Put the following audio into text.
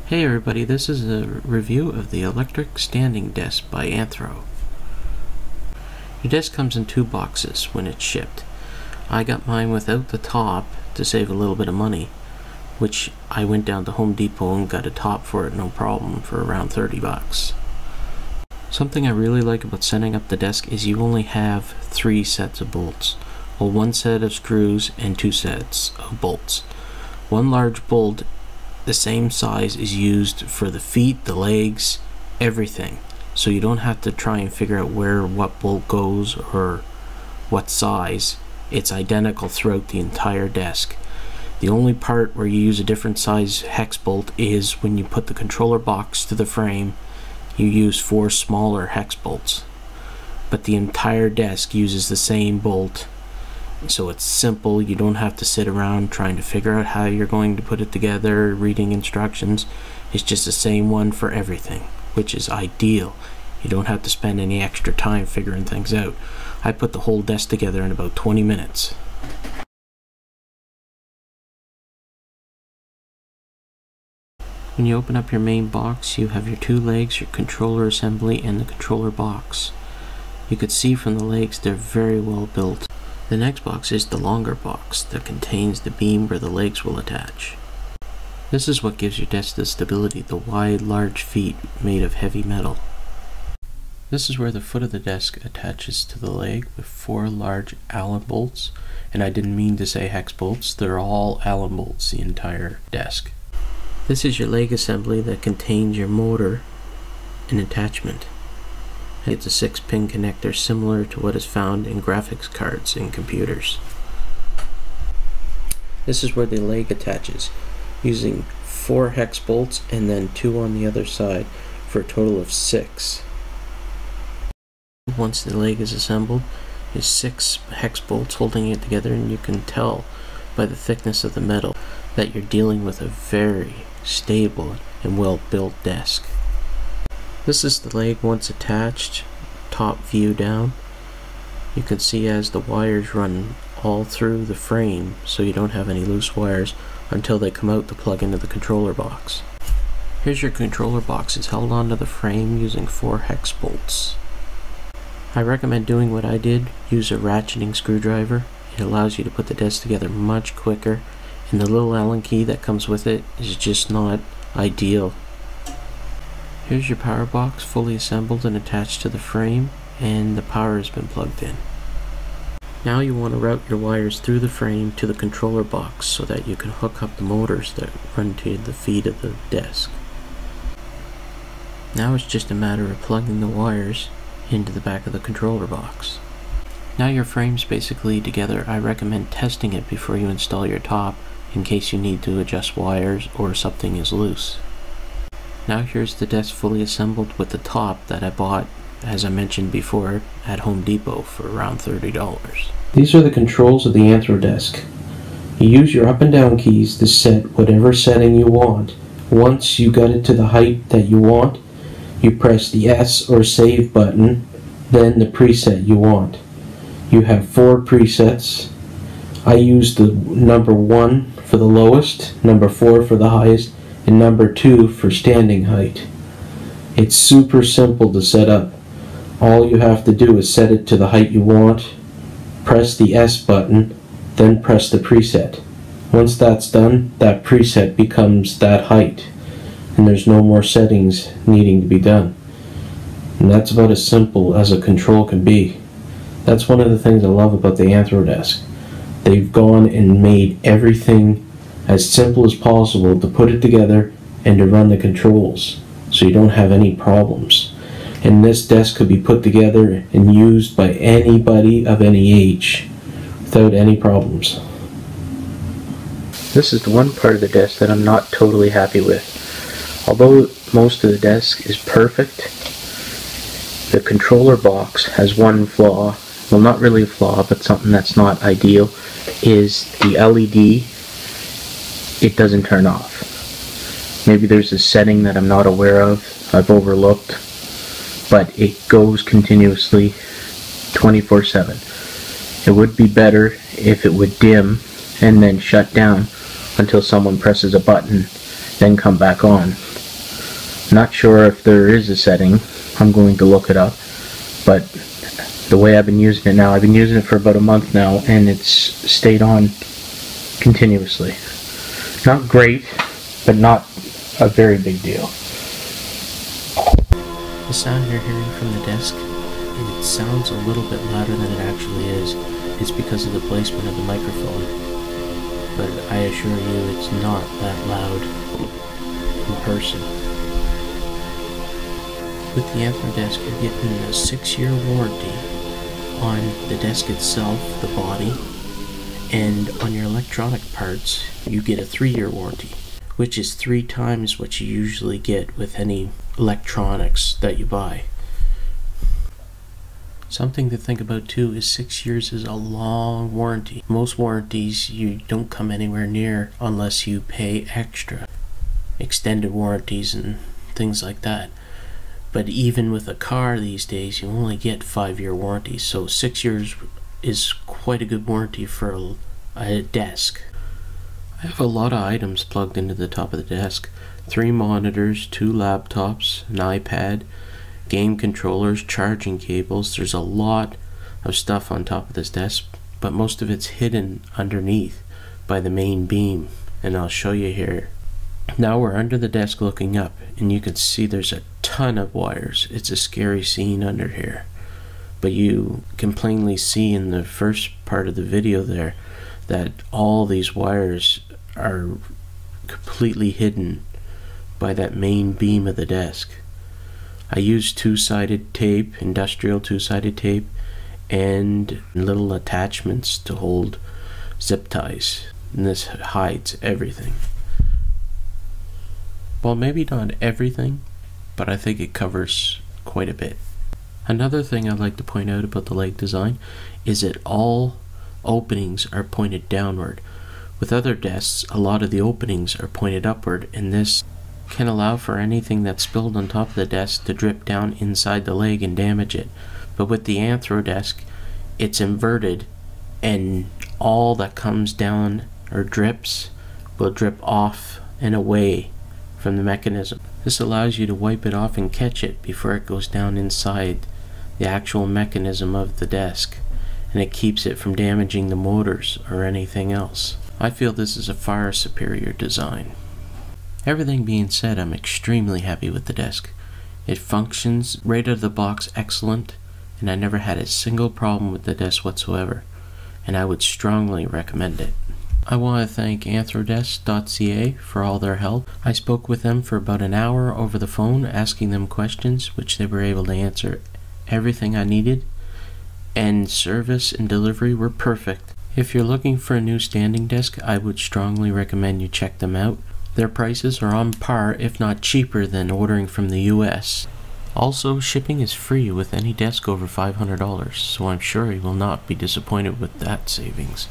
Hey everybody, this is a review of the electric standing desk by Anthro. Your desk comes in 2 boxes when it's shipped. I got mine without the top to save a little bit of money, which I went down to Home Depot and got a top for it no problem for around 30 bucks. Something I really like about setting up the desk is you only have 3 sets of bolts. Well, 1 set of screws and 2 sets of bolts. One large bolt the same size is used for the feet, the legs, everything. So you don't have to try and figure out where what bolt goes or what size. It's identical throughout the entire desk. The only part where you use a different size hex bolt is when you put the controller box to the frame. You use 4 smaller hex bolts. But the entire desk uses the same bolt. So it's simple. You don't have to sit around trying to figure out how you're going to put it together, reading instructions. It's just the same one for everything, which is ideal. You don't have to spend any extra time figuring things out. I put the whole desk together in about 20 minutes. When you open up your main box, you have your 2 legs, your controller assembly, and the controller box. You could see from the legs they're very well built. The next box is the longer box that contains the beam where the legs will attach. This is what gives your desk the stability, the wide, large feet made of heavy metal. This is where the foot of the desk attaches to the leg with 4 large Allen bolts, and I didn't mean to say hex bolts, they're all Allen bolts, the entire desk. This is your leg assembly that contains your motor and attachment. It's a 6-pin connector similar to what is found in graphics cards in computers. This is where the leg attaches, using 4 hex bolts and then 2 on the other side for a total of 6. Once the leg is assembled, there's 6 hex bolts holding it together, and you can tell by the thickness of the metal that you're dealing with a very stable and well built desk. This is the leg once attached, top view down. You can see as the wires run all through the frame, so you don't have any loose wires until they come out to plug into the controller box. Here's your controller box. It's held onto the frame using 4 hex bolts. I recommend doing what I did. Use a ratcheting screwdriver. It allows you to put the desk together much quicker, and the little Allen key that comes with it is just not ideal. Here's your power box, fully assembled and attached to the frame, and the power has been plugged in. Now you want to route your wires through the frame to the controller box so that you can hook up the motors that run to the feet of the desk. Now it's just a matter of plugging the wires into the back of the controller box. Now your frame's basically together. I recommend testing it before you install your top in case you need to adjust wires or something is loose. Now here's the desk fully assembled with the top that I bought, as I mentioned before, at Home Depot for around $30. These are the controls of the Anthro desk. You use your up and down keys to set whatever setting you want. Once you got it to the height that you want, you press the S or save button, then the preset you want. You have 4 presets. I use the number 1 for the lowest, number 4 for the highest, and number 2 for standing height. It's super simple to set up. All you have to do is set it to the height you want, press the S button, then press the preset. Once that's done, that preset becomes that height, and there's no more settings needing to be done. And that's about as simple as a control can be. That's one of the things I love about the Anthro desk. They've gone and made everything as simple as possible to put it together and to run the controls, so you don't have any problems. And this desk could be put together and used by anybody of any age without any problems. This is the one part of the desk that I'm not totally happy with. Although most of the desk is perfect, the controller box has one flaw. Well, not really a flaw, but something that's not ideal, is the LED. It doesn't turn off. Maybe there's a setting that I'm not aware of, I've overlooked, but it goes continuously 24/7. It would be better if it would dim and then shut down until someone presses a button, then come back on. Not sure if there is a setting. I'm going to look it up, but the way I've been using it now, I've been using it for about a month now, and it's stayed on continuously. Not great, but not a very big deal. The sound you're hearing from the desk, and it sounds a little bit louder than it actually is, it's because of the placement of the microphone. But I assure you it's not that loud in person. With the Anthro desk, you're getting a 6-year warranty on the desk itself, the body, and on your electronic parts, you get a 3-year warranty, which is 3 times what you usually get with any electronics that you buy. Something to think about too is 6 years is a long warranty. Most warranties you don't come anywhere near unless you pay extra. Extended warranties and things like that. But even with a car these days, you only get 5-year warranties, so 6 years is quite a good warranty for a desk. I have a lot of items plugged into the top of the desk. 3 monitors, 2 laptops, an iPad, game controllers, charging cables. There's a lot of stuff on top of this desk, but most of it's hidden underneath by the main beam, and I'll show you here. Now we're under the desk looking up, and you can see there's a ton of wires. It's a scary scene under here, but you can plainly see in the first part of the video there that all these wires are completely hidden by that main beam of the desk. I use 2-sided tape, industrial 2-sided tape, and little attachments to hold zip ties, and this hides everything. Well, maybe not everything, but I think it covers quite a bit. Another thing I'd like to point out about the leg design is that all openings are pointed downward. With other desks, a lot of the openings are pointed upward, and this can allow for anything that's spilled on top of the desk to drip down inside the leg and damage it. But with the Anthro desk, it's inverted, and all that comes down or drips will drip off and away from the mechanism. This allows you to wipe it off and catch it before it goes down inside the actual mechanism of the desk, and it keeps it from damaging the motors or anything else. I feel this is a far superior design. Everything being said, I'm extremely happy with the desk. It functions right out of the box excellent, and I never had a single problem with the desk whatsoever, and I would strongly recommend it. I want to thank anthrodesk.ca for all their help. I spoke with them for about an hour over the phone, asking them questions, which they were able to answer everything I needed, and service and delivery were perfect. If you're looking for a new standing desk, I would strongly recommend you check them out. Their prices are on par, if not cheaper, than ordering from the US. Also, shipping is free with any desk over $500, so I'm sure you will not be disappointed with that savings.